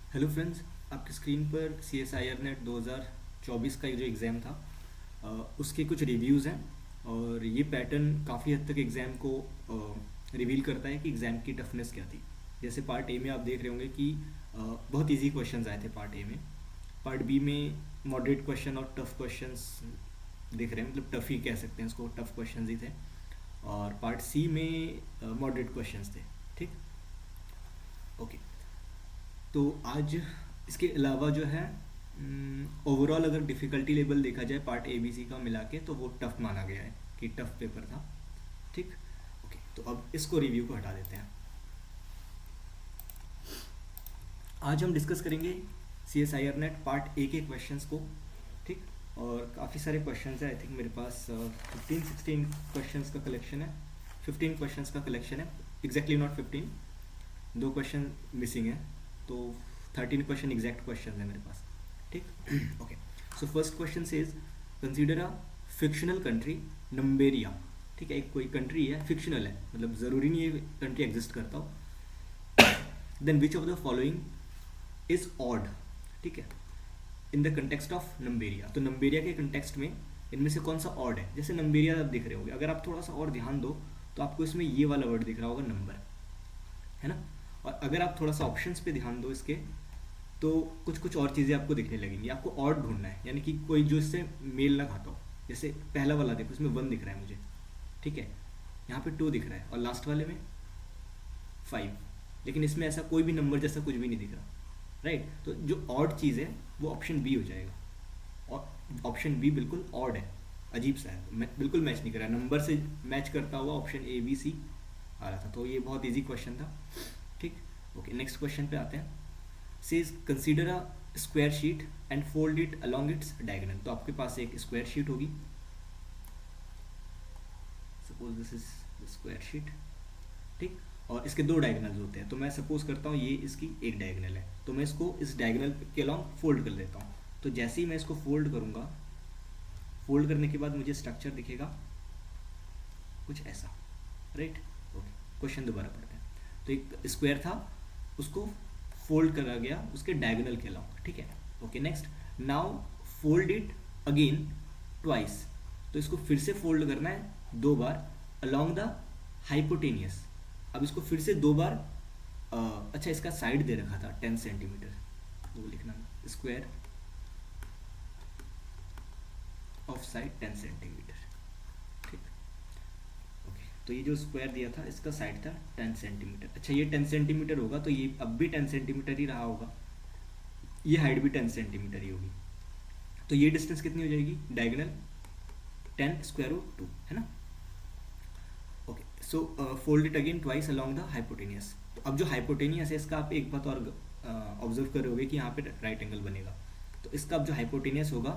Hello friends, आपकी screen पर C S I R NET 2024 का जो एग्ज़ाम था उसके कुछ रिव्यूज़ हैं। और ये पैटर्न काफ़ी हद तक एग्ज़ाम को रिवील करता है कि एग्ज़ाम की टफनेस क्या थी। जैसे पार्ट ए में आप देख रहे होंगे कि बहुत इजी क्वेश्चंस आए थे पार्ट ए में। पार्ट बी में मॉडरेट क्वेश्चन और टफ क्वेश्चंस दिख रहे हैं, मतलब टफ ही कह सकते हैं इसको, टफ क्वेश्चंस ही थे। और पार्ट सी में मॉडरेट क्वेश्चंस थे। ठीक, ओके। तो आज इसके अलावा जो है ओवरऑल अगर डिफ़िकल्टी लेवल देखा जाए पार्ट ए बी सी का मिला के, तो वो टफ़ माना गया है कि टफ़ पेपर था। ठीक, ओके। तो अब इसको रिव्यू को हटा देते हैं। आज हम डिस्कस करेंगे C S I R NET part A के क्वेश्चंस को। ठीक, और काफ़ी सारे क्वेश्चंस हैं। आई थिंक मेरे पास 15-16 क्वेश्चंस का कलेक्शन है, 15 क्वेश्चंस का कलेक्शन है। एग्जैक्टली नॉट 15, दो क्वेश्चन मिसिंग है, तो 13 क्वेश्चन एग्जैक्ट क्वेश्चन है मेरे पास। ठीक, okay. So first question says consider a fictional country Numberia. ठीक है, एक कोई कंट्री है, फिक्शनल है, मतलब ज़रूरी नहीं है कंट्री एग्जिस्ट करता हो। Then which of the following is odd. ठीक है, in the context of Numberia. तो नंबेरिया के कंटेक्स्ट में इनमें से कौन सा ऑड है। जैसे नंबेरिया आप दिख रहे होंगे, अगर आप थोड़ा सा और ध्यान दो तो आपको इसमें ये वाला वर्ड दिख रहा होगा, नंबर, है ना। और अगर आप थोड़ा सा ऑप्शंस पे ध्यान दो इसके, तो कुछ कुछ और चीज़ें आपको दिखने लगेंगी। आपको और ढूंढना है, यानी कि कोई जो इससे मेल ना खाता हो। जैसे पहला वाला देखो, इसमें 1 दिख रहा है मुझे, ठीक है, यहाँ पे 2 दिख रहा है, और लास्ट वाले में 5, लेकिन इसमें ऐसा कोई भी नंबर जैसा कुछ भी नहीं दिख रहा। राइट, तो जो ऑड चीज़ है वो ऑप्शन बी हो जाएगा। और ऑप्शन बी बिल्कुल ऑड है, अजीब सा है, बिल्कुल मैच नहीं कर रहा है, नंबर से मैच करता हुआ ऑप्शन ए बी सी आ रहा था। तो ये बहुत ईजी क्वेश्चन था। ठीक, ओके। नेक्स्ट क्वेश्चन पे आते हैं। Says consider a square sheet and fold it along its diagonal. तो आपके पास एक स्क्वायर शीट होगी, suppose this is square sheet. ठीक, और इसके दो डायगोनल्स होते हैं। तो मैं सपोज करता हूँ ये इसकी एक डायगोनल है, तो मैं इसको इस डायगोनल के अलोंग फोल्ड कर देता हूँ। तो जैसे ही मैं इसको फोल्ड करूँगा, फोल्ड करने के बाद मुझे स्ट्रक्चर दिखेगा कुछ ऐसा। Right, okay. क्वेश्चन दोबारा पढ़ते हैं। तो एक स्क्वायर था, उसको फोल्ड करा गया उसके डायगोनल के अलाउंग। ठीक है, okay. Next, now fold it again twice. तो इसको फिर से फोल्ड करना है 2 बार अलोंग द हाइपोटेनियस। अब इसको फिर से 2 बार अच्छा, इसका साइड दे रखा था 10 सेंटीमीटर, वो लिखना, स्क्वायर ऑफ साइड 10 सेंटीमीटर। ठीक, ओके। तो ये जो स्क्वायर दिया था इसका साइड था 10 सेंटीमीटर। अच्छा, ये 10 सेंटीमीटर होगा, तो ये अब भी 10 सेंटीमीटर ही रहा होगा, ये हाइट भी 10 सेंटीमीटर ही होगी। तो ये डिस्टेंस कितनी हो जाएगी, डायगोनल 10 स्क्वायर रूट 2, है ना। Okay, so fold it again twice along the hypotenuse. तो अब जो हाइपोटेनियस है इसका आप एक बात और ऑब्जर्व करोगे कि यहाँ पे राइट एंगल बनेगा। तो इसका अब जो हाइपोटेनियस होगा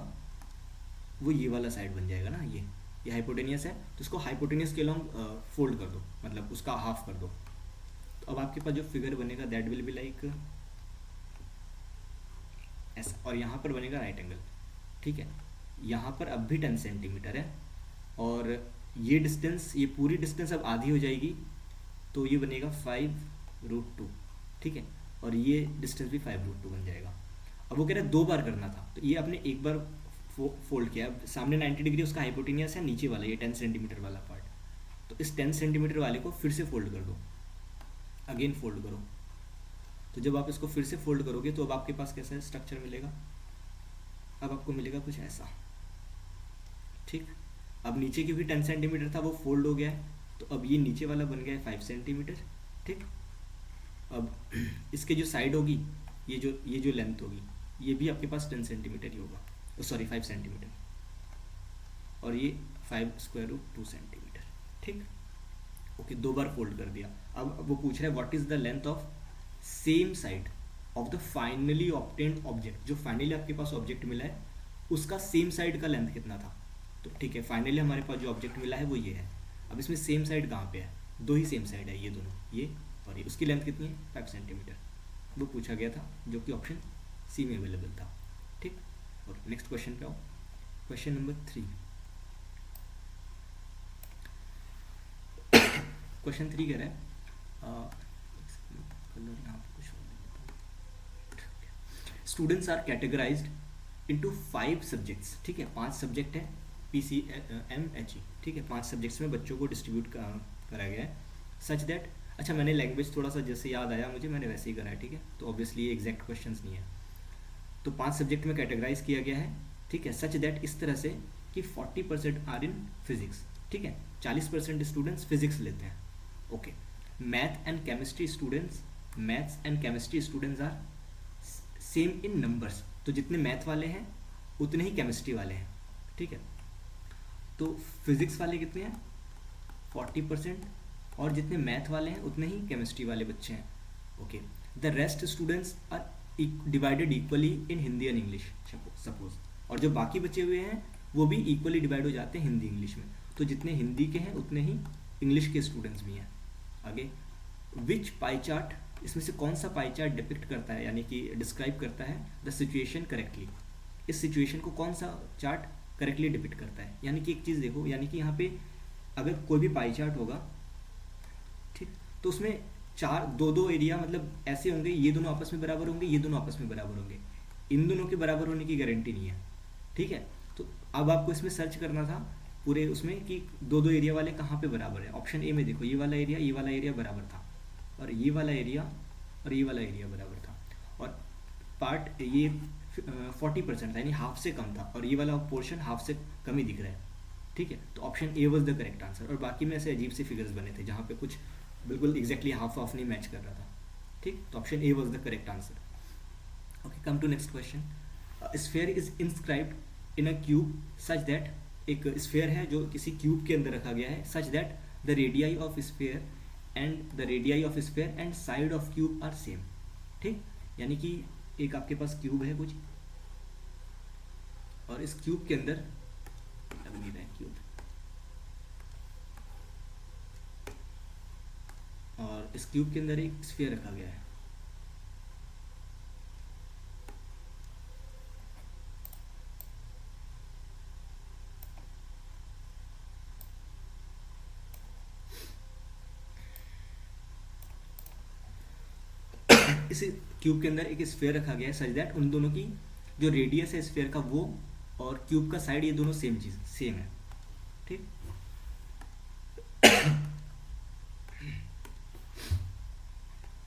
वो ये वाला साइड बन जाएगा ना, ये हाइपोटेनियस है, तो इसको हाइपोटेनियस के अलोंग फोल्ड कर दो, मतलब उसका हाफ कर दो। तो अब आपके पास जो फिगर बनेगा दैट विल बी लाइक ऐसा, और यहाँ पर बनेगा राइट एंगल। ठीक है, यहाँ पर अब भी 10 सेंटीमीटर है, और ये डिस्टेंस, ये पूरी डिस्टेंस अब आधी हो जाएगी, तो ये बनेगा 5√2। ठीक है, और ये डिस्टेंस भी 5√2 बन जाएगा। अब वो कह रहा है 2 बार करना था, तो ये आपने एक बार फोल्ड किया। सामने 90 डिग्री उसका हाइपोटेनियस है, नीचे वाला ये 10 सेंटीमीटर वाला पार्ट, तो इस 10 सेंटीमीटर वाले को फिर से फोल्ड कर दो, अगेन फोल्ड करो। तो जब आप इसको फिर से फोल्ड करोगे तो अब आपके पास कैसा स्ट्रक्चर मिलेगा, अब आपको मिलेगा कुछ ऐसा। ठीक, अब नीचे की भी 10 सेंटीमीटर था वो फोल्ड हो गया है, तो अब ये नीचे वाला बन गया है 5 सेंटीमीटर। ठीक, अब इसके जो साइड होगी, ये जो लेंथ होगी, ये भी आपके पास 10 सेंटीमीटर ही होगा, सॉरी 5 सेंटीमीटर, और ये 5 स्क्वायर रूट 2 सेंटीमीटर। ठीक, ओके। 2 बार फोल्ड कर दिया। अब वो पूछ रहा है what is the length of same side of the finally obtained object. जो फाइनली आपके पास ऑब्जेक्ट मिला है उसका सेम साइड का लेंथ कितना था। तो ठीक है, फाइनली हमारे पास जो ऑब्जेक्ट मिला है वो ये है। अब इसमें सेम साइड कहाँ पे है, दो ही सेम साइड है, ये दोनों, ये और ये। उसकी लेंथ कितनी है, 5 सेंटीमीटर। वो पूछा गया था, जो कि ऑप्शन सी में अवेलेबल था। ठीक, और नेक्स्ट क्वेश्चन पे आओ। Question number 3। क्वेश्चन 3 कह रहा है कलर यहाँ पे कुछ और दे देता हूँ। ठीक students are categorised into 5 subjects, ठीक है, 5 सब्जेक्ट है, PCMHE, ठीक है, 5 सब्जेक्ट्स में बच्चों को डिस्ट्रीब्यूट करा गया है सच दैट, अच्छा मैंने लैंग्वेज थोड़ा सा जैसे याद आया मुझे, मैंने वैसे ही करा है, ठीक है, तो ऑब्वियसली ये एग्जैक्ट क्वेश्चंस नहीं है, तो 5 सब्जेक्ट में कैटेगराइज किया गया है, ठीक है, सच दैट इस तरह से कि 40% आर इन फिजिक्स, ठीक है, 40% स्टूडेंट्स फिजिक्स लेते हैं, okay. Maths and chemistry students are same in numbers, तो जितने मैथ वाले हैं उतने ही केमिस्ट्री वाले हैं, ठीक है, तो फिजिक्स वाले कितने हैं 40%, और जितने मैथ वाले हैं उतने ही केमिस्ट्री वाले बच्चे हैं, okay. The rest students are divided equally in Hindi and English suppose, और जो बाकी बचे हुए हैं वो भी इक्वली डिवाइड हो जाते हैं हिंदी इंग्लिश में, तो जितने हिंदी के हैं उतने ही इंग्लिश के स्टूडेंट्स भी हैं। आगे, विच पाई चार्ट, इसमें से कौन सा पाई चार्ट डिपिक्ट करता है, यानी कि डिस्क्राइब करता है द सिचुएशन करेक्टली, इस सिचुएशन को कौन सा चार्ट करेक्टली डिपिक्ट करता है, यानी कि एक चीज़ देखो, यानी कि यहाँ पे अगर कोई भी पाई चार्ट होगा, ठीक, तो उसमें दो एरिया मतलब ऐसे होंगे, ये दोनों आपस में बराबर होंगे, ये दोनों आपस में बराबर होंगे, इन दोनों के बराबर होने की गारंटी नहीं है, ठीक है। तो अब आपको इसमें सर्च करना था पूरे उसमें कि दो एरिया वाले कहाँ पे बराबर है। ऑप्शन ए में देखो, ये वाला एरिया बराबर था, और ये वाला एरिया और ये वाला एरिया बराबर था, और पार्ट ये 40% था, यानी हाफ से कम था, और ये वाला पोर्शन हाफ से कम ही दिख रहा है, ठीक है, तो option A was the correct answer. और बाकी में ऐसे अजीब से फिगर्स बने थे जहाँ पे कुछ बिल्कुल एग्जैक्टली हाफ नहीं मैच कर रहा था, ठीक, तो option A was the correct answer. Okay, come to next question. Sphere is inscribed in a cube such that, एक स्फीयर है जो किसी क्यूब के अंदर रखा गया है, such that the radii of sphere and side of cube are same, ठीक, यानी कि एक आपके पास क्यूब है कुछ, और इस क्यूब के अंदर लग नहीं रहा है क्यूब, और इस क्यूब के अंदर एक स्फीयर रखा गया है, इस क्यूब के अंदर एक स्फीयर रखा गया है सच दैट उन दोनों की जो रेडियस है स्फीयर का वो और क्यूब का साइड, ये दोनों सेम है, ठीक।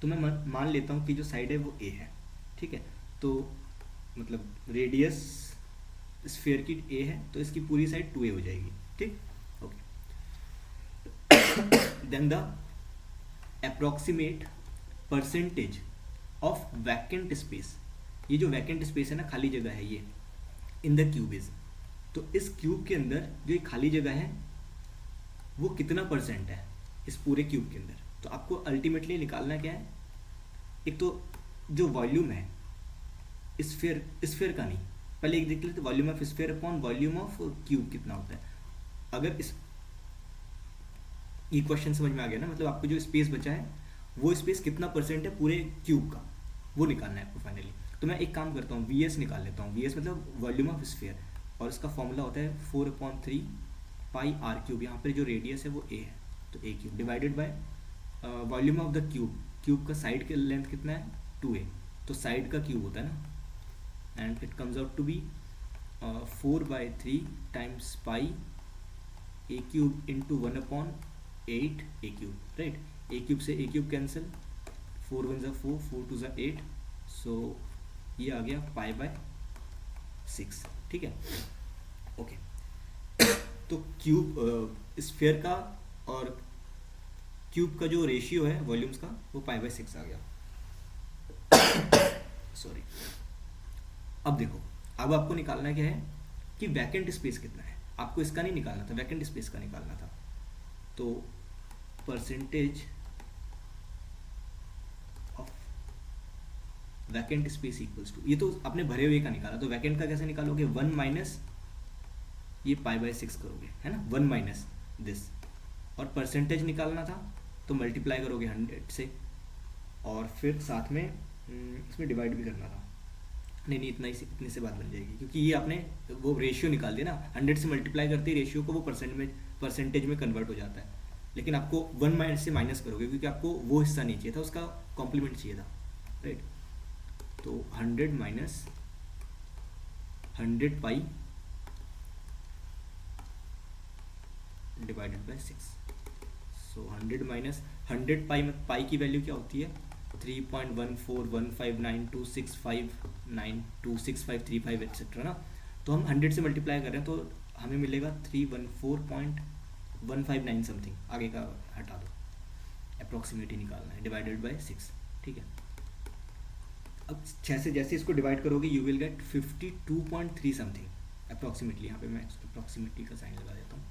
तो मैं मान लेता हूँ कि जो साइड है वो ए है, ठीक है, तो मतलब रेडियस स्फीयर की ए है, तो इसकी पूरी साइड 2a हो जाएगी, ठीक, okay. Then the approximate percentage of vacant space, ये जो वैकेंट स्पेस है ना, खाली जगह है ये, इन द क्यूब इज, तो इस क्यूब के अंदर जो ये खाली जगह है वो कितना परसेंट है इस पूरे क्यूब के अंदर। तो आपको अल्टीमेटली निकालना क्या है, एक तो जो वॉल्यूम है स्फीयर का नहीं, पहले एक देख लेते, volume of sphere upon volume of cube कितना होता है। अगर इस ये क्वेश्चन समझ में आ गया ना, मतलब आपको जो स्पेस बचा है वो स्पेस कितना परसेंट है पूरे क्यूब का, वो निकालना है आपको फाइनली। तो मैं एक काम करता हूँ, VS निकाल लेता हूँ, VS मतलब वॉल्यूम ऑफ स्फीयर, और इसका फॉर्मूला होता है 4/3 पाई आर क्यूब, यहाँ पर जो रेडियस है वो a है, तो a cube divided by volume of the cube का साइड के लेंथ कितना है 2a, तो साइड का क्यूब होता है ना, and it comes out to be 4/3 times pi a cube into 1/8 a cube, right. a cube से a क्यूब कैंसिल, 4 1 4, 4 2 8, सो ये आ गया π/6, ठीक है, ओके। तो क्यूब स्फीयर का और क्यूब का जो रेशियो है वॉल्यूम्स का वो π/6 आ गया, सॉरी। अब देखो, अब आपको निकालना क्या है कि वैकेंट स्पेस कितना है, आपको इसका नहीं निकालना था, वैकेंट स्पेस का निकालना था। तो percentage of vacant space equals to, ये तो आपने भरे हुए का निकाला, तो वैकेंट का कैसे निकालोगे, 1 माइनस ये π/6 करोगे, है ना, 1 माइनस दिस, और परसेंटेज निकालना था तो मल्टीप्लाई करोगे 100 से, और फिर साथ में इसमें डिवाइड भी करना था, नहीं इतने से बात बन जाएगी, क्योंकि ये आपने वो रेशियो निकाल दिया ना, 100 से मल्टीप्लाई करते ही रेशियो को वो परसेंटेज में कन्वर्ट हो जाता है, लेकिन आपको 1 माइनस से माइनस करोगे क्योंकि आपको वो हिस्सा नहीं चाहिए था, उसका कॉम्प्लीमेंट चाहिए था, राइट। तो 100 minus 100 pi divided by 6। So 100 minus 100 पाई में पाई की वैल्यू क्या होती है 3.1415926592653 एक्सेट्रा ना। तो हम 100 से मल्टीप्लाई कर रहे हैं तो हमें मिलेगा 314.159 समथिंग, आगे का हटा दो, अप्रॉक्सीमेटली निकालना है, डिवाइडेड बाय 6। ठीक है, अब 6 से जैसे इसको डिवाइड करोगे you will get 52.3 something approximately. यहाँ पे मैं अप्रॉक्सीमेटली का साइन लगा देता हूँ।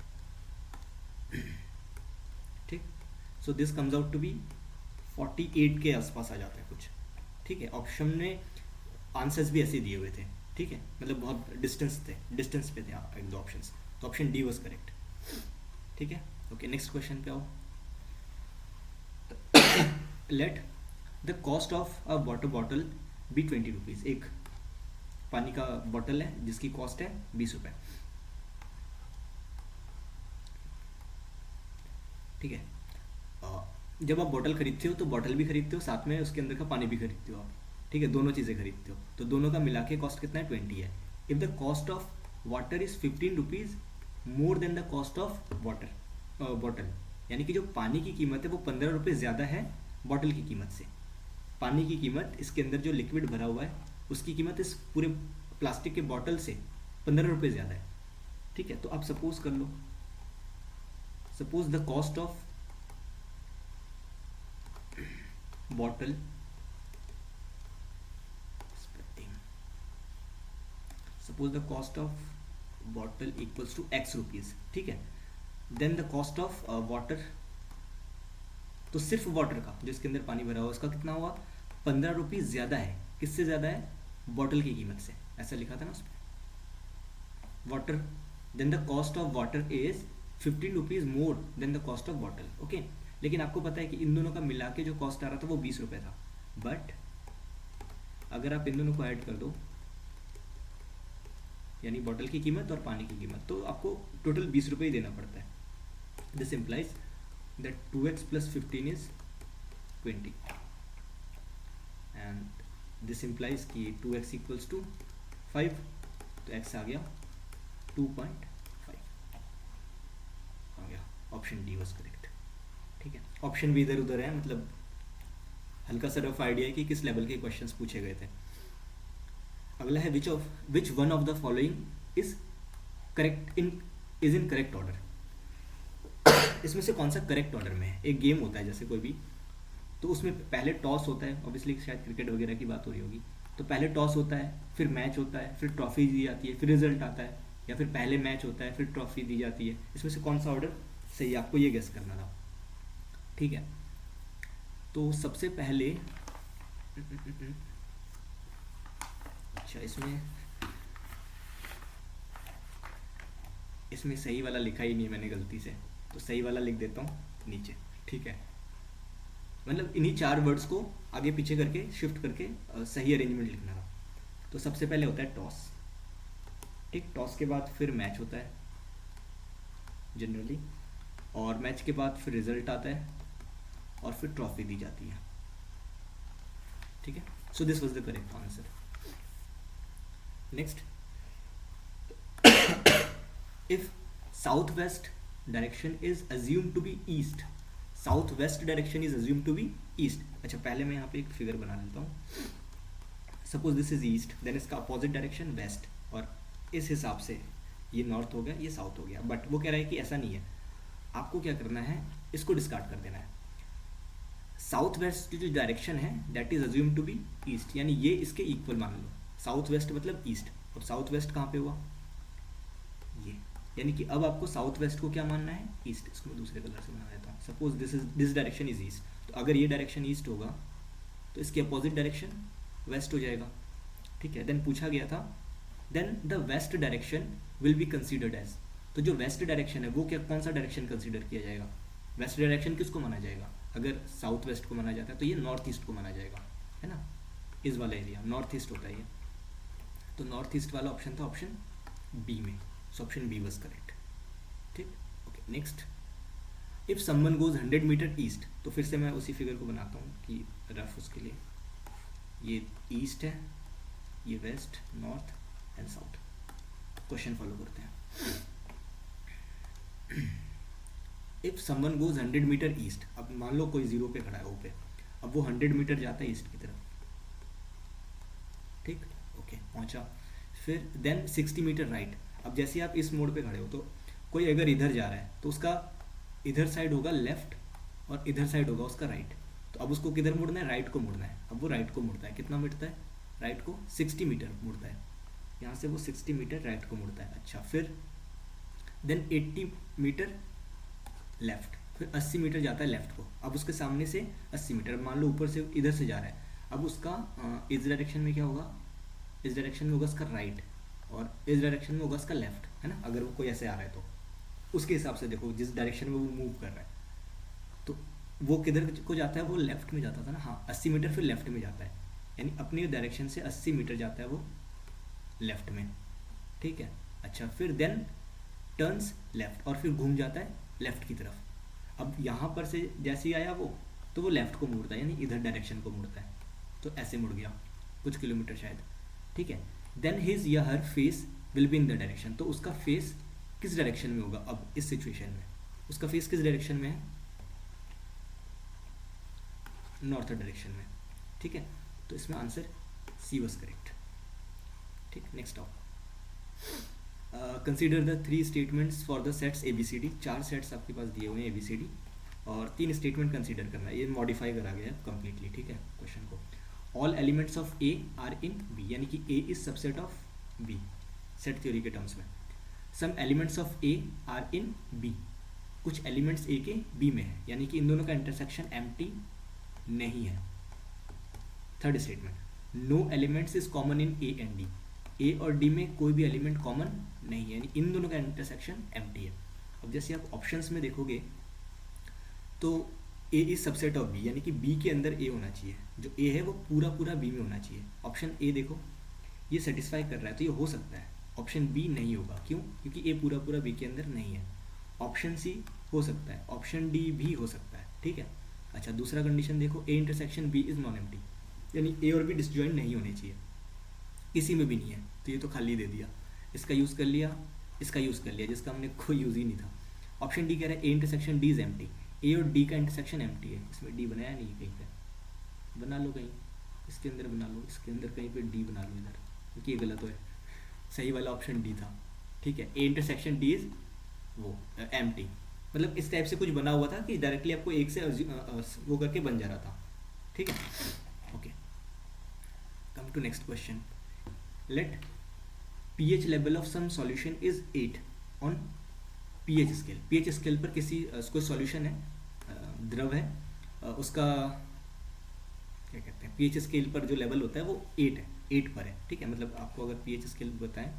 ठीक, so this comes out to be 48 के आसपास आ जाता है कुछ। ठीक है, ऑप्शन में आंसर्स भी ऐसे दिए हुए थे। ठीक है, मतलब बहुत डिस्टेंस पे थे एक दो ऑप्शंस, तो ऑप्शन डी वाज करेक्ट। ठीक है, ओके, नेक्स्ट क्वेश्चन पे आओ। Let the cost of a water bottle be 20 rupees. एक पानी का बॉटल है जिसकी कॉस्ट है 20 रुपये। ठीक है, जब आप बॉटल खरीदते हो तो बॉटल भी खरीदते हो, साथ में उसके अंदर का पानी भी खरीदते हो आप। ठीक है, दोनों चीज़ें खरीदते हो, तो दोनों का मिला के कॉस्ट कितना है 20 है। If the cost of water is 15 rupees more than the cost of water bottle, यानी कि जो पानी की कीमत है वो 15 रुपये ज़्यादा है बॉटल की कीमत से। पानी की कीमत, इसके अंदर जो लिक्विड भरा हुआ है उसकी कीमत इस पूरे प्लास्टिक के बॉटल से 15 रुपये ज़्यादा है। ठीक है, तो आप सपोज कर लो, suppose the cost of bottle, suppose the cost of bottle equals to x rupees. ठीक है, then the cost of water, तो सिर्फ वाटर का जो इसके अंदर पानी भरा हुआ उसका कितना हुआ 15 रुपीज़ ज़्यादा है। किससे ज़्यादा है? बॉटल की कीमत से, ऐसा लिखा था ना उसमें water. Then the cost of water is 15 rupees more than the cost of bottle. Okay, लेकिन आपको पता है कि इन दोनों का मिला के जो कॉस्ट आ रहा था वो 20 रुपये था। बट अगर आप इन दोनों को ऐड कर दो, यानी बॉटल की कीमत और पानी की कीमत, तो आपको टोटल 20 रुपये ही देना पड़ता है। This implies that 2x plus 15 is 20 and this implies कि 2x इक्वल्स टू 5, तो x आ गया 2.5 आ गया। Option D was correct. ठीक है, ऑप्शन भी इधर उधर है, मतलब हल्का सा रफ आइडिया है कि किस लेवल के क्वेश्चंस पूछे गए थे। अगला है which one of the following is correct in correct order. इसमें से कौन सा करेक्ट ऑर्डर में है? एक गेम होता है जैसे कोई भी, तो उसमें पहले टॉस होता है, ऑब्वियसली शायद क्रिकेट वगैरह की बात हो रही होगी, तो पहले टॉस होता है, फिर मैच होता है, फिर ट्रॉफी दी जाती है, फिर रिजल्ट आता है, या फिर पहले मैच होता है फिर ट्रॉफी दी जाती है। इसमें से कौन सा ऑर्डर सही है, आपको ये गेस करना था। ठीक है, तो सबसे पहले अच्छा, इसमें सही वाला लिखा ही नहीं मैंने गलती से, तो सही वाला लिख देता हूँ नीचे। ठीक है, मतलब इन्हीं 4 वर्ड्स को आगे पीछे करके शिफ्ट करके सही अरेंजमेंट लिखना था। तो सबसे पहले होता है टॉस। ठीक, टॉस के बाद फिर मैच होता है जनरली, और मैच के बाद फिर रिजल्ट आता है, और फिर ट्रॉफी दी जाती है। ठीक है, so this was the correct answer. Next, if south west direction is assume to be east, south west direction is assume to be east. अच्छा, पहले मैं यहाँ पे एक फिगर बना लेता हूँ। Suppose this is east, then इसका अपोजिट डायरेक्शन वेस्ट, और इस हिसाब से ये नॉर्थ हो गया, ये साउथ हो गया। बट वो कह रहा है कि ऐसा नहीं है, आपको क्या करना है, इसको डिस्कार्ड कर देना है। साउथ वेस्ट की जो डायरेक्शन है that is assume to be east, यानी ये इसके इक्वल मान लो। साउथ वेस्ट मतलब ईस्ट, और साउथ वेस्ट कहाँ पे हुआ, ये, यानी कि अब आपको साउथ वेस्ट को क्या मानना है, ईस्ट। इसको मैं दूसरे कलर से बना देता हूँ। Suppose this direction is east, तो अगर ये डायरेक्शन ईस्ट होगा तो इसके अपोजिट डायरेक्शन वेस्ट हो जाएगा। ठीक है, देन पूछा गया था then the west direction will be considered as, तो जो वेस्ट डायरेक्शन है वो क्या, कौन सा डायरेक्शन कंसीडर किया जाएगा? वेस्ट डायरेक्शन किसको माना जाएगा? अगर साउथ वेस्ट को माना जाता है तो ये नॉर्थ ईस्ट को माना जाएगा, है ना। इस वाला एरिया नॉर्थ ईस्ट होता है ये, तो नॉर्थ ईस्ट वाला ऑप्शन था ऑप्शन बी में। So option B was correct. ठीक, okay. Next, if someone goes 100 metre east, तो फिर से मैं उसी फिगर को बनाता हूँ कि रफ उसके लिए ये ईस्ट है, ये west, north and south. Question follow करते हैं। If someone goes 100 metre east, अब मान लो कोई जीरो पे खड़ा है, ओ पे, अब वो 100 मीटर जाता है ईस्ट की तरफ, ठीक, ओके, पहुंचा। फिर देन 60 मीटर राइट। अब जैसे आप इस मोड़ पे खड़े हो, तो कोई अगर इधर जा रहा है तो उसका इधर साइड होगा लेफ्ट और इधर साइड होगा उसका राइट। तो अब उसको किधर मुड़ना है, राइट को मुड़ना है। अब वो राइट को मुड़ता है, कितना मुड़ता है, राइट को 60 मीटर मुड़ता है, यहाँ से वो 60 मीटर राइट को मुड़ता है। अच्छा, फिर देन 80 मीटर लेफ्ट, फिर 80 मीटर जाता है लेफ्ट को। अब उसके सामने से 80 मीटर, मान लो ऊपर से इधर से जा रहा है, अब उसका इस डायरेक्शन में क्या होगा, इस डायरेक्शन में होगा उसका राइट और इस डायरेक्शन में होगा उसका लेफ्ट, है ना। अगर वो कोई ऐसे आ रहा है तो उसके हिसाब से देखो जिस डायरेक्शन में वो मूव कर रहा है, तो वो किधर को जाता है, वो लेफ्ट में जाता था ना, हाँ 80 मीटर फिर लेफ्ट में जाता है, यानी अपनी डायरेक्शन से 80 मीटर जाता है वो लेफ्ट में, ठीक है। अच्छा, फिर देन टर्न्स लेफ्ट और फिर घूम जाता है लेफ्ट की तरफ। अब यहाँ पर से जैसे ही आया वो, तो वो लेफ्ट को मुड़ता है, यानी इधर डायरेक्शन को मुड़ता है, तो ऐसे मुड़ गया कुछ किलोमीटर शायद, ठीक है। देन हिज या her face will be in the direction, तो उसका फेस किस डायरेक्शन में होगा। अब इस सिचुएशन में उसका फेस किस डायरेक्शन में है, नॉर्थ डायरेक्शन में, ठीक है। तो इसमें आंसर सी वाज करेक्ट, ठीक। Next of consider the 3 statements for the sets ABCD। 4 sets आपके पास दिए हुए हैं ABCD और 3 स्टेटमेंट कंसीडर करना है। ये मॉडिफाई करा गया है कम्प्लीटली, ठीक है, क्वेश्चन को। All elements of A are in B, यानी कि A is subset of B, set theory के टर्म्स में। Some elements of A are in B, कुछ एलिमेंट्स A के B में है, यानी कि इन दोनों का इंटरसेक्शन एम्प्टी नहीं है। Third statement, no elements is common in A and D, A और D में कोई भी एलिमेंट कॉमन नहीं है, यानी इन दोनों का इंटरसेक्शन एम्प्टी है। अब जैसे आप ऑप्शंस में देखोगे तो A is subset of B, यानी कि B के अंदर A होना चाहिए, जो A है वो पूरा पूरा B में होना चाहिए। ऑप्शन A देखो ये सेटिस्फाई कर रहा है, तो ये हो सकता है। ऑप्शन B नहीं होगा, क्यों, क्योंकि A पूरा पूरा B के अंदर नहीं है। ऑप्शन C हो सकता है, ऑप्शन D भी हो सकता है, ठीक है। अच्छा, दूसरा कंडीशन देखो, A intersection B is non empty, यानी A और B डिसजॉइंट नहीं होने चाहिए, किसी में भी नहीं है, तो ये तो खाली दे दिया। इसका यूज़ कर लिया, इसका यूज़ कर लिया, जिसका हमने कोई यूज़ ही नहीं था। ऑप्शन डी कह रहा है A intersection D is empty, A और D का इंटरसेक्शन एम्प्टी है, इसमें D बनाया नहीं, कहीं पे बना लो, कहीं इसके अंदर बना लो, इसके अंदर कहीं पे D बना लो इधर, क्योंकि ये गलत है, सही वाला ऑप्शन D था, ठीक है। A इंटरसेक्शन D इज वो एम्प्टी, मतलब इस टाइप से कुछ बना हुआ था कि डायरेक्टली आपको एक से वो करके बन जा रहा था, ठीक है, okay. Come to next question, let pH level of some solution is 8 on pH scale. pH scale पर किसी कोई सॉल्यूशन है, द्रव है, उसका क्या कहते हैं, pH स्केल पर जो लेवल होता है वो 8 है, 8 पर है, ठीक है। मतलब आपको अगर pH स्केल बताएं,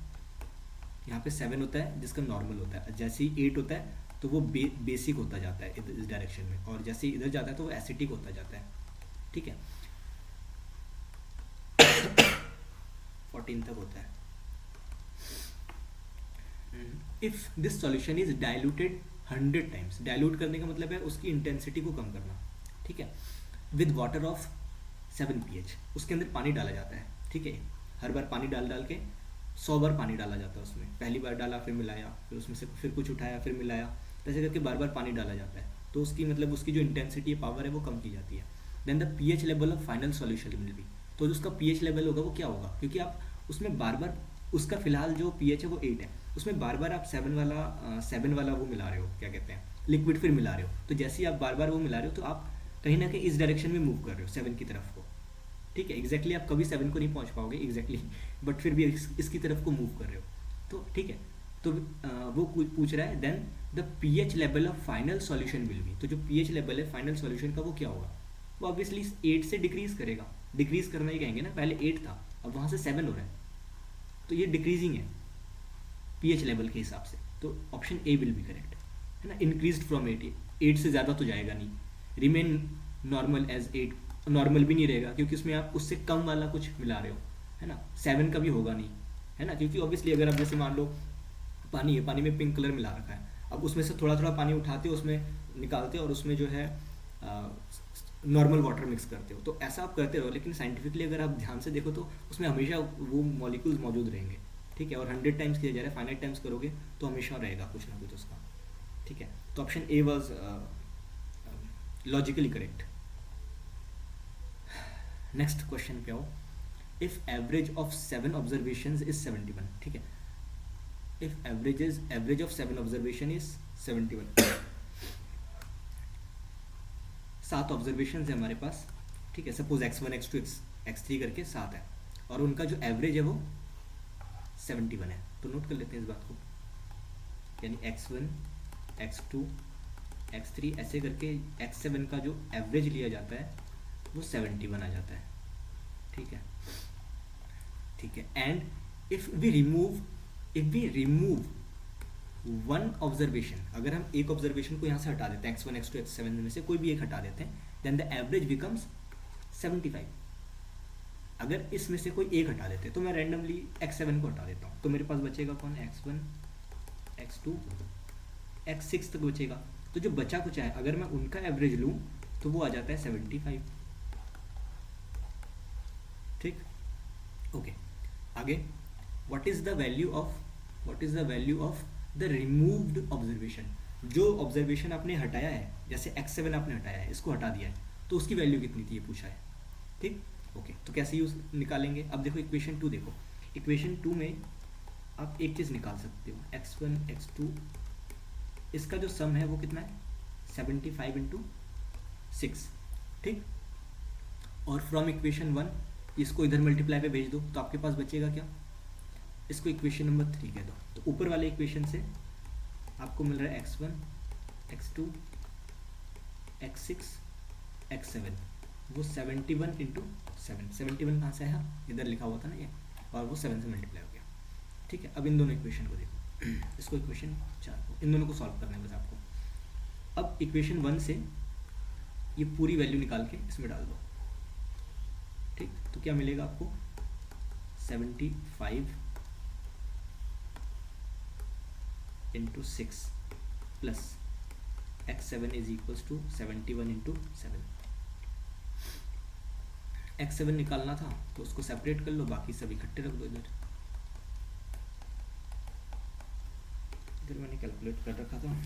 यहाँ पे 7 होता है जिसका नॉर्मल होता है, जैसे ही 8 होता है तो वो बेसिक होता जाता है इस डायरेक्शन में, और जैसे ही इधर जाता है तो वो एसिटिक होता जाता है, ठीक है। 14 तक होता है। If this solution is diluted 100 times, dilute करने का मतलब है उसकी इंटेंसिटी को कम करना, ठीक है, विद वाटर ऑफ 7 pH, उसके अंदर पानी डाला जाता है, ठीक है। हर बार पानी डाल डाल के 100 बार पानी डाला जाता है उसमें, पहली बार डाला फिर मिलाया, फिर उसमें से फिर कुछ उठाया फिर मिलाया, ऐसे करके बार बार पानी डाला जाता है, तो उसकी मतलब उसकी जो इंटेंसिटी है, पावर है, वो कम की जाती है। Then the pH level of final solution will be, तो जो उसका pH लेवल होगा वो क्या होगा, क्योंकि आप उसमें बार बार, उसका फिलहाल जो pH है वो 8 है, उसमें बार बार आप 7 वाला वो मिला रहे हो, क्या कहते हैं, लिक्विड फिर मिला रहे हो, तो जैसे ही आप बार बार वो मिला रहे हो तो आप कहीं ना कहीं इस डायरेक्शन में मूव कर रहे हो 7 की तरफ को, ठीक है। एग्जैक्टली आप कभी 7 को नहीं पहुंच पाओगे एग्जैक्टली, बट फिर भी इसकी तरफ को मूव कर रहे हो, तो ठीक है। तो वो पूछ रहा है then the pH level of final solution will be, तो जो pH लेवल है फाइनल सॉल्यूशन का वो क्या होगा, वो ऑब्वियसली 8 से डिक्रीज करेगा, डिक्रीज करना ही कहेंगे ना, पहले 8 था अब वहाँ से 7 हो रहा है, तो ये डिक्रीजिंग है pH लेवल के हिसाब से, तो option A will be correct, है ना। इंक्रीज फ्रॉम 8 से ज़्यादा तो जाएगा नहीं, रिमेन नॉर्मल एज 8, नॉर्मल भी नहीं रहेगा क्योंकि उसमें आप उससे कम वाला कुछ मिला रहे हो, है ना। 7 का भी होगा नहीं, है ना, क्योंकि ऑब्वियसली अगर आप जैसे मान लो पानी है, पानी में पिंक कलर मिला रखा है, अब उसमें से थोड़ा थोड़ा पानी उठाते हो, उसमें निकालते हो और उसमें जो है नॉर्मल वाटर मिक्स करते हो, तो ऐसा आप करते रहो, लेकिन साइंटिफिकली अगर आप ध्यान से देखो तो उसमें हमेशा वो मॉलिक्यूल्स मौजूद रहेंगे, ठीक है। और 100 टाइम्स किया जा रहा है, फाइनाइट टाइम्स करोगे तो हमेशा रहेगा कुछ ना कुछ उसका, ठीक है। तो option A was logically correct. Next question पे आओ। If average of 7 observations is 71, ठीक है। If average of 7 observation is 71, 7 observation है हमारे पास, ठीक है। सपोज x1 x2 x3 करके 7 है, और उनका जो एवरेज है वो 71 है। तो नोट कर लेते हैं इस बात को, यानी x1 x2 x3 ऐसे करके x7 का जो एवरेज लिया जाता है वो 71 आ जाता है, ठीक है, ठीक है। And if we remove one observation, अगर हम एक ऑब्जर्वेशन को यहाँ से हटा देते हैं, x1 x2 x7 में से कोई भी एक हटा देते हैं, देन द एवरेज बिकम्स 75। अगर इसमें से कोई एक हटा देते हैं, तो मैं रैंडमली x7 को हटा देता हूँ, तो मेरे पास बचेगा कौन, x1 x2 x6 तक बचेगा। तो जो बचा कुछ है, अगर मैं उनका एवरेज लूँ तो वो आ जाता है 75, ठीक, ओके। आगे, what is the value of the removed observation. जो ऑब्जर्वेशन आपने हटाया है, जैसे x7 आपने हटाया है, इसको हटा दिया है, तो उसकी वैल्यू कितनी थी ये पूछा है, ठीक, ओके। तो कैसे यूज निकालेंगे, अब देखो इक्वेशन 2 देखो, इक्वेशन 2 में आप एक चीज़ निकाल सकते हो, x1 x2 इसका जो सम है वो कितना है 75 इंटू 6, ठीक। और फ्रॉम इक्वेशन 1 इसको इधर मल्टीप्लाई पे भेज दो, तो आपके पास बचेगा क्या, इसको इक्वेशन नंबर 3 कह दो। तो ऊपर वाले इक्वेशन से आपको मिल रहा है x1 x2 x6 x7, वो 71 इंटू 7, 71 कहाँ से आया, इधर लिखा हुआ था ना ये, और वो 7 से मल्टीप्लाई हो गया, ठीक है। अब इन दोनों इक्वेशन को देखो, इसको इक्वेशन 4 को, इन दोनों को सॉल्व करना है बस आपको। अब इक्वेशन 1 से ये पूरी वैल्यू निकाल के इसमें डाल दो, ठीक। तो क्या मिलेगा आपको 75 into 6 plus x7 is equals to 71 into 7। x7 निकालना था तो उसको सेपरेट कर लो, बाकी सब इकट्ठे रख दो इधर। इधर मैंने कैलकुलेट कर रखा था,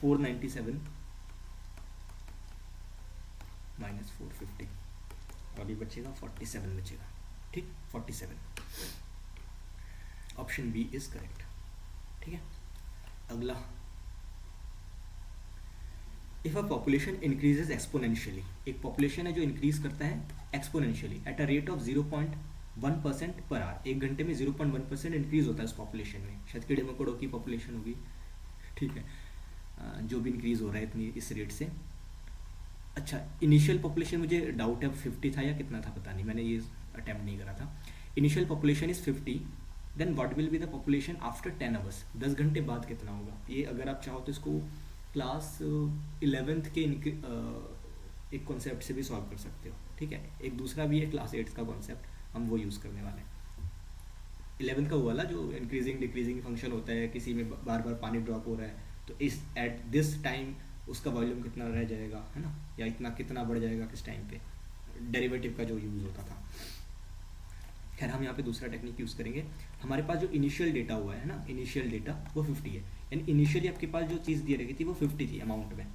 497 माइनस 450, और ये बचेगा 47 बचेगा, ठीक, 47। ऑप्शन बी इज करेक्ट, ठीक है। अगला, if a population increases exponentially, एक पॉपुलेशन है जो इंक्रीज करता है exponentially at a rate of 0.1% per hour, एक घंटे में 0.1% इंक्रीज होता है उस पॉपुलेशन में, शायद कीड़े मकोड़ों की पॉपुलेशन होगी, ठीक है, जो भी इंक्रीज हो रहा है इतनी इस रेट से। अच्छा, इनिशियल पॉपुलेशन मुझे डाउट है 50 था या कितना था पता नहीं, मैंने ये अटैम्प्ट नहीं करा था। Initial population is 50, then what will be the population after 10 hours, 10 घंटे बाद कितना होगा। ये अगर आप चाहो तो इसको क्लास 11th के एक कॉन्सेप्ट से भी सॉल्व कर सकते हो, ठीक है। एक दूसरा भी है क्लास 8 का कॉन्सेप्ट, हम वो यूज़ करने वाले हैं। 11th का वो वाला जो इंक्रीजिंग डिक्रीजिंग फंक्शन होता है, किसी में बार बार पानी ड्रॉप हो रहा है तो इस एट दिस टाइम उसका वॉल्यूम कितना रह जाएगा, है ना, या इतना कितना बढ़ जाएगा किस टाइम पे, डेरिवेटिव का जो यूज़ होता था। खैर हम यहाँ पे दूसरा टेक्निक यूज़ करेंगे। हमारे पास जो इनिशियल डेटा हुआ है ना, इनिशियल डेटा वो 50 है, यानी इनिशियली आपके पास जो चीज़ दी रखी थी वो 50 थी अमाउंट में,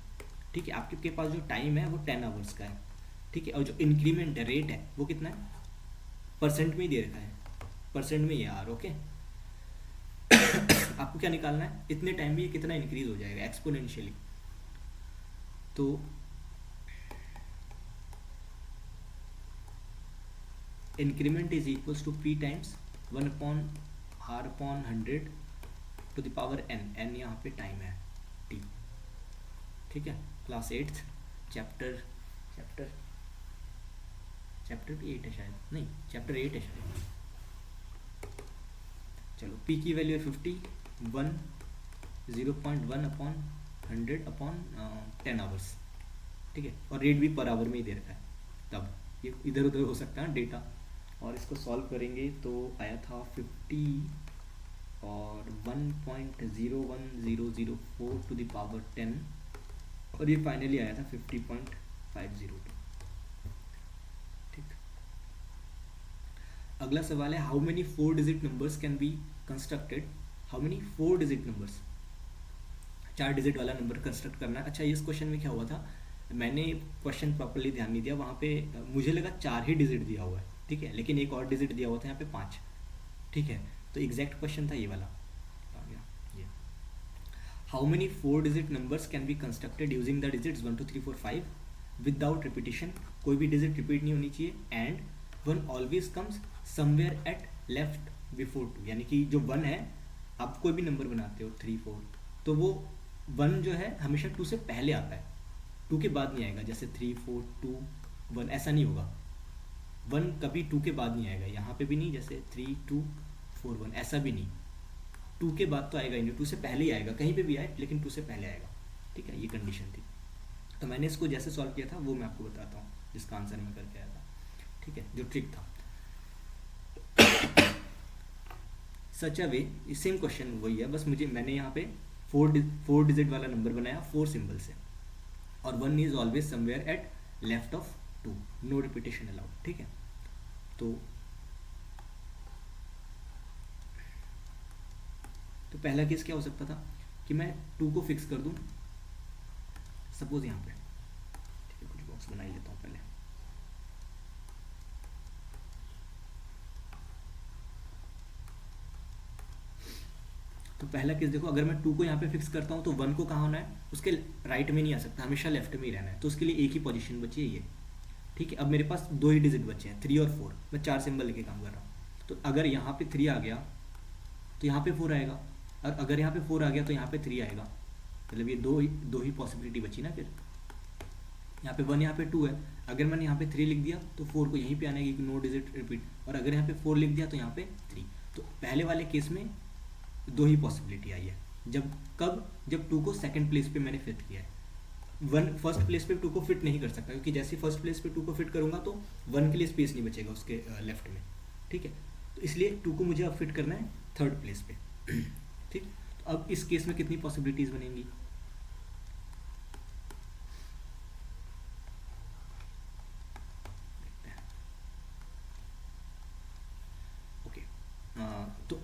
ठीक है। आपके पास जो टाइम है वो 10 आवर्स का है, ठीक है। और जो इंक्रीमेंट है, रेट है, वो कितना है, परसेंट में ही दे रखा है, परसेंट में यार, ओके। आपको क्या निकालना है, इतने टाइम में ये कितना इंक्रीज हो जाएगा एक्सपोनेंशियली। तो increment is equals to p times 1/r/100 to the power n, n यहाँ पे टाइम है t, ठीक है। क्लास 8th चैप्टर भी 8 है शायद, नहीं चैप्टर 8 है शायद। चलो p की वैल्यू है 50, 0.1/100/10 आवर्स, ठीक है। और रेट भी पर आवर में ही दे रखा है, तब ये इधर उधर हो सकता है डेटा, और इसको सॉल्व करेंगे तो आया था 50 और 1.01004 टू द पावर 10, और ये फाइनली आया था 50.502। ठीक, अगला सवाल है how many 4 digit numbers can be constructed, how many 4 digit numbers, 4 digit वाला नंबर कंस्ट्रक्ट करना है। अच्छा, इस क्वेश्चन में क्या हुआ था, मैंने क्वेश्चन प्रॉपर्ली ध्यान नहीं दिया, वहाँ पे मुझे लगा 4 ही डिजिट दिया हुआ है, ठीक है, लेकिन एक और डिजिट दिया हुआ था यहाँ पे 5, ठीक है। तो एग्जैक्ट क्वेश्चन था ये वाला, आ गया ये, how many 4 digit numbers can be constructed using the digits 1 2 3 4 5 without repetition, कोई भी डिजिट रिपीट नहीं होनी चाहिए, and one always comes somewhere at left before 2, यानी कि जो 1 है, आप कोई भी नंबर बनाते हो 3 4, तो वो 1 जो है हमेशा 2 से पहले आता है, 2 के बाद नहीं आएगा, जैसे 3 4 2 1 ऐसा नहीं होगा, 1 कभी 2 के बाद नहीं आएगा, यहाँ पे भी नहीं, जैसे 3 2 4 1 ऐसा भी नहीं, 2 के बाद तो आएगा ही नहीं, 2 से पहले ही आएगा, कहीं पे भी आए लेकिन 2 से पहले आएगा, ठीक है, ये कंडीशन थी। तो मैंने इसको जैसे सॉल्व किया था वो मैं आपको बताता हूँ, जिसका आंसर मैं करके आया था, ठीक है, जो ट्रिक था। सच अ वे, सेम क्वेश्चन वही है, बस मैंने यहाँ पे 4 डिजिट वाला नंबर बनाया 4 सिंबल से, और 1 is always somewhere at left of 2, no repetition allowed, ठीक है। तो पहला केस क्या हो सकता था कि मैं 2 को फिक्स कर दूं, सपोज यहाँ पे, ठीक है, कुछ बॉक्स बना ही लेता हूँ पहले। तो पहला केस देखो, अगर मैं 2 को यहाँ पे फिक्स करता हूँ तो 1 को कहाँ होना है, उसके राइट में नहीं आ सकता, हमेशा लेफ्ट में ही रहना है, तो उसके लिए एक ही पोजीशन बची है ये, ठीक है। अब मेरे पास 2 ही डिजिट बचे हैं, 3 और 4, मैं 4 सिंबल लेके काम कर रहा हूँ, तो अगर यहाँ पे 3 आ गया तो यहाँ पे 4 आएगा, और अगर यहाँ पे 4 आ गया तो यहाँ पे 3 आएगा, मतलब ये दो ही पॉसिबिलिटी बची ना। फिर यहाँ पे 1, यहाँ पे 2 है, अगर मैंने यहाँ पे 3 लिख दिया तो 4 को यहीं पे आने की, नो डिजिट रिपीट, और अगर यहाँ पे 4 लिख दिया तो यहाँ पे 3, तो पहले वाले केस में 2 ही पॉसिबिलिटी आई है। जब 2 को सेकंड प्लेस पे मैंने फिट किया है, 1 फर्स्ट प्लेस पे 2 को फिट नहीं कर सकता, क्योंकि जैसे फर्स्ट प्लेस पे 2 को फिट करूंगा तो 1 के लिए स्पेस नहीं बचेगा उसके लेफ्ट में, ठीक है। तो इसलिए 2 को मुझे अब फिट करना है थर्ड प्लेस पे, ठीक। तो अब इस केस में कितनी पॉसिबिलिटीज बनेंगी, ओके। तो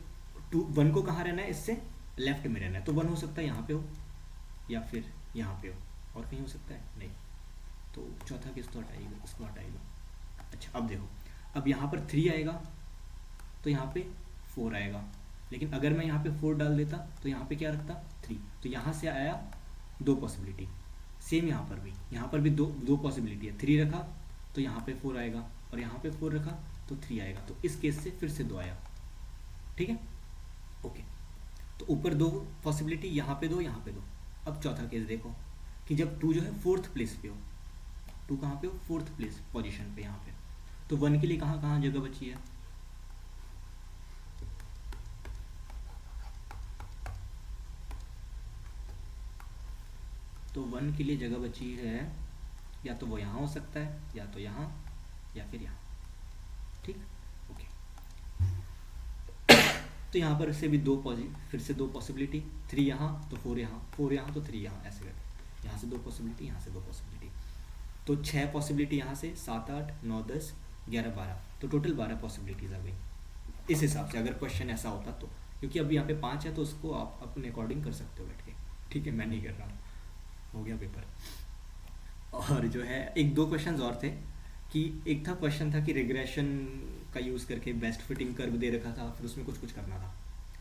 1 को कहाँ रहना है, इससे लेफ्ट में रहना है, तो 1 हो सकता है यहाँ पे हो, या फिर यहाँ पे हो, और कहीं हो सकता है नहीं, तो चौथा केस तो हटाइएगा, इसको हटाइएगा। अच्छा, अब देखो, अब यहाँ पर 3 आएगा तो यहाँ पे 4 आएगा, लेकिन अगर मैं यहाँ पे 4 डाल देता तो यहाँ पे क्या रखता 3, तो यहाँ से आया 2 पॉसिबिलिटी। सेम यहाँ पर भी दो पॉसिबिलिटी है, 3 रखा तो यहाँ पे 4 आएगा, और यहाँ पे 4 रखा तो 3 आएगा, तो इस केस से फिर से 2 आया, ठीक है, ओके। तो ऊपर 2 पॉसिबिलिटी, यहाँ पे 2, यहाँ पे 2। अब चौथा केस देखो कि जब 2 जो है 4th प्लेस पे हो, 2 कहाँ पे हो, 4th प्लेस पोजीशन पे यहाँ पे, तो 1 के लिए कहाँ कहाँ जगह बची है, तो 1 के लिए जगह बची है, या तो वो यहाँ हो सकता है, या तो यहाँ, या फिर यहाँ, ठीक, ओके। तो यहाँ पर से भी फिर से 2 पॉसिबिलिटी, 3 यहाँ तो 4 यहाँ, 4 यहाँ तो 3 यहाँ, ऐसे करके यहाँ से 2 पॉसिबिलिटी, यहाँ से 2 पॉसिबिलिटी, तो 6 पॉसिबिलिटी यहाँ से, 7 8 9 10 11 12, तो टोटल 12 पॉसिबिलिटीज आ गई इस हिसाब से, अगर क्वेश्चन ऐसा होता तो, क्योंकि अभी यहाँ पे 5 है तो उसको आप अपने अकॉर्डिंग कर सकते हो बैठ के, ठीक है, मैं नहीं कर रहा हूँ, हो गया पेपर। और जो है 1-2 क्वेश्चंस और थे, कि एक था क्वेश्चन था कि रिग्रेशन का यूज़ करके बेस्ट फिटिंग कर्व दे रखा था, फिर उसमें कुछ करना था,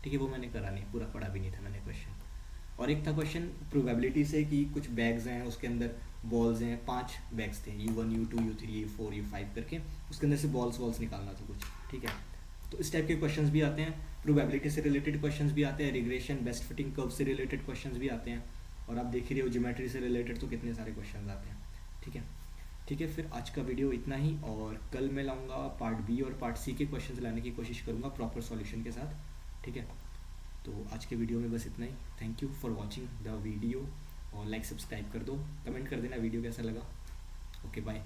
ठीक है, वो मैंने करा नहीं, पूरा पढ़ा भी नहीं था मैंने क्वेश्चन। और एक था क्वेश्चन प्रोबेबिलिटी से, कि कुछ बैग्स हैं, उसके अंदर बॉल्स हैं, 5 बैग्स थे, U1 U2 U3 U4 U5 करके, उसके अंदर से बॉल्स निकालना था कुछ, ठीक है। तो इस टाइप के क्वेश्चंस भी आते हैं, प्रोबेबिलिटी से रिलेटेड क्वेश्चंस भी आते हैं, रिग्रेशन बेस्ट फिटिंग कर्व से रिलेटेड क्वेश्चंस भी आते हैं, और आप देख ही रहे हो ज्योमेट्री से रिलेटेड तो कितने सारे क्वेश्चंस आते हैं, ठीक है। फिर आज का वीडियो इतना ही, और कल मैं लाऊंगा पार्ट बी और पार्ट सी के क्वेश्चंस लाने की कोशिश करूंगा प्रॉपर सॉल्यूशन के साथ, ठीक है। तो आज के वीडियो में बस इतना ही, thank you for watching the video, और लाइक सब्सक्राइब कर दो, कमेंट कर देना वीडियो कैसा लगा, ओके बाय।